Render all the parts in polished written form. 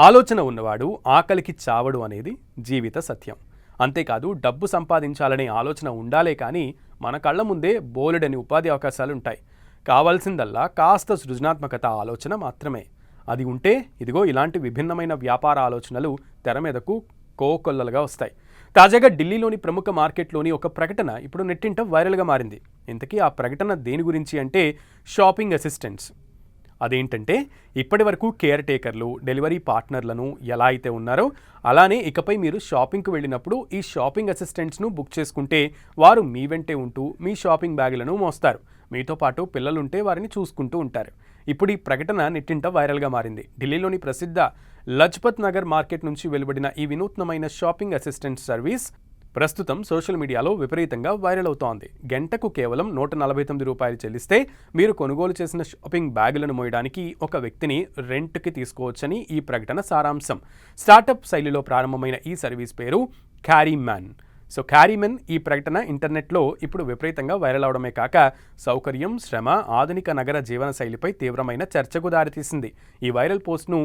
ఆలోచన ఉన్నవాడు ఆకలికి చావడు అనేది జీవిత సత్యం. అంతేకాదు డబ్బు సంపాదించాలనే ఆలోచన ఉండాలే కానీ మన కళ్ళ ముందే బోలెడని ఉపాధి అవకాశాలుంటాయి. కావాల్సిందల్లా కాస్త సృజనాత్మకత ఆలోచన మాత్రమే. అది ఉంటే ఇదిగో ఇలాంటి విభిన్నమైన వ్యాపార ఆలోచనలు తెర మీదకు కోకొల్లలుగా వస్తాయి. తాజాగా ఢిల్లీలోని ప్రముఖ మార్కెట్లోని ఒక ప్రకటన ఇప్పుడు నెట్టింట వైరల్గా మారింది. ఇంతకీ ఆ ప్రకటన దేని గురించి అంటే షాపింగ్ అసిస్టెంట్స్. అదేంటంటే ఇప్పటి వరకు కేర్ టేకర్లు, డెలివరీ పార్ట్నర్లను ఎలా అయితే ఉన్నారో అలానే ఇకపై మీరు షాపింగ్కి వెళ్ళినప్పుడు ఈ షాపింగ్ అసిస్టెంట్స్ను బుక్ చేసుకుంటే వారు మీ వెంటే ఉంటూ మీ షాపింగ్ బ్యాగులను మోస్తారు. మీతో పాటు పిల్లలుంటే వారిని చూసుకుంటూ ఉంటారు. ఇప్పుడు ఈ ప్రకటన నెట్టింట వైరల్గా మారింది. ఢిల్లీలోని ప్రసిద్ధ లజ్పత్ నగర్ మార్కెట్ నుంచి వెలువడిన ఈ వినూత్నమైన షాపింగ్ అసిస్టెంట్ సర్వీస్ ప్రస్తుతం సోషల్ మీడియాలో విపరీతంగా వైరల్ అవుతోంది. గంటకు కేవలం 149 రూపాయలు చెల్లిస్తే మీరు కొనుగోలు చేసిన షాపింగ్ బ్యాగులను మోయడానికి ఒక వ్యక్తిని రెంట్కి తీసుకోవచ్చని ఈ ప్రకటన సారాంశం. స్టార్టప్ శైలిలో ప్రారంభమైన ఈ సర్వీస్ పేరు క్యారీమ్యాన్. క్యారీమెన్ ఈ ప్రకటన ఇంటర్నెట్లో ఇప్పుడు విపరీతంగా వైరల్ అవడమే కాక సౌకర్యం, శ్రమ, ఆధునిక నగర జీవన శైలిపై తీవ్రమైన చర్చకు దారితీసింది. ఈ వైరల్ పోస్ట్ను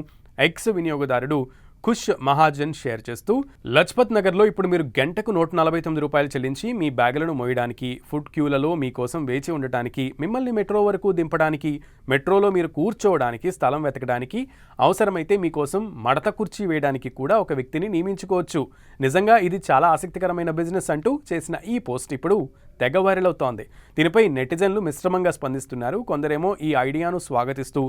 ఎక్స్ వినియోగదారుడు ఖుష్ మహాజన్ షేర్ చేస్తూ, లజ్పత్ నగర్లో ఇప్పుడు మీరు గంటకు 149 రూపాయలు చెల్లించి మీ బ్యాగులను మోయడానికి, ఫుడ్ క్యూలలో మీకోసం వేచి ఉండటానికి, మిమ్మల్ని మెట్రో వరకు దింపడానికి, మెట్రోలో మీరు కూర్చోవడానికి స్థలం వెతకడానికి, అవసరమైతే మీకోసం మడత కుర్చీ వేయడానికి కూడా ఒక వ్యక్తిని నియమించుకోవచ్చు. నిజంగా ఇది చాలా ఆసక్తికరమైన బిజినెస్ అంటూ చేసిన ఈ పోస్ట్ ఇప్పుడు తెగ వైరల్ అవుతోంది. దీనిపై నెటిజన్లు మిశ్రమంగా స్పందిస్తున్నారు. కొందరేమో ఈ ఐడియాను స్వాగతిస్తూ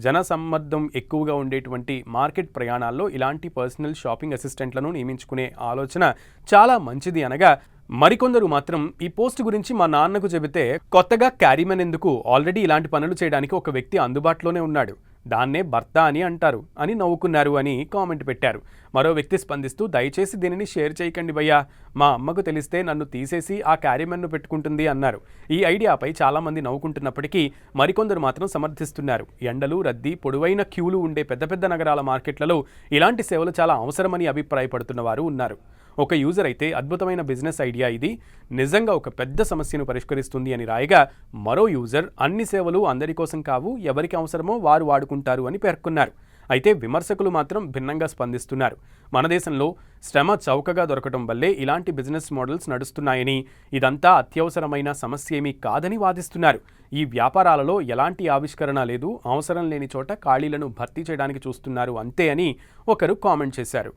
జనసమ్మర్దం ఎక్కువగా ఉండేటువంటి మార్కెట్ ప్రయాణాల్లో ఇలాంటి పర్సనల్ షాపింగ్ అసిస్టెంట్లను నియమించుకునే ఆలోచన చాలా మంచిది అనగా, మరికొందరు మాత్రం ఈ పోస్ట్ గురించి మా నాన్నకు చెబితే కొత్తగా క్యారీమెన్ ఎందుకు, ఆల్రెడీ ఇలాంటి పనులు చేయడానికి ఒక వ్యక్తి అందుబాటులోనే ఉన్నాడు, దాన్నే భర్త అని అంటారు అని నవ్వుకున్నారు అని కామెంట్ పెట్టారు. మరో వ్యక్తి స్పందిస్తూ, దయచేసి దీనిని షేర్ చేయకండి భయ్యా, మా అమ్మకు తెలిస్తే నన్ను తీసేసి ఆ క్యారీమెన్ను పెట్టుకుంటుంది అన్నారు. ఈ ఐడియాపై చాలామంది నవ్వుకుంటున్నప్పటికీ మరికొందరు మాత్రం సమర్థిస్తున్నారు. ఎండలు, రద్దీ, పొడవైన క్యూలు ఉండే పెద్ద పెద్ద నగరాల మార్కెట్లలో ఇలాంటి సేవలు చాలా అవసరమని అభిప్రాయపడుతున్న వారు ఉన్నారు. ఒక యూజర్ అయితే అద్భుతమైన బిజినెస్ ఐడియా ఇది, నిజంగా ఒక పెద్ద సమస్యను పరిష్కరిస్తుంది అని రాయగా, మరో యూజర్ అన్ని సేవలు అందరి కోసం కావు, ఎవరికి అవసరమో వారు వాడుకుంటారు అని పేర్కొన్నారు. అయితే విమర్శకులు మాత్రం భిన్నంగా స్పందిస్తున్నారు. మన దేశంలో శ్రమ చౌకగా దొరకడం వల్లే ఇలాంటి బిజినెస్ మోడల్స్ నడుస్తున్నాయని, ఇదంతా అత్యవసరమైన సమస్య ఏమీ కాదని వాదిస్తున్నారు. ఈ వ్యాపారాలలో ఎలాంటి ఆవిష్కరణ లేదు, అవసరం లేని చోట ఖాళీలను భర్తీ చేయడానికి చూస్తున్నారు అంతే అని ఒకరు కామెంట్ చేశారు.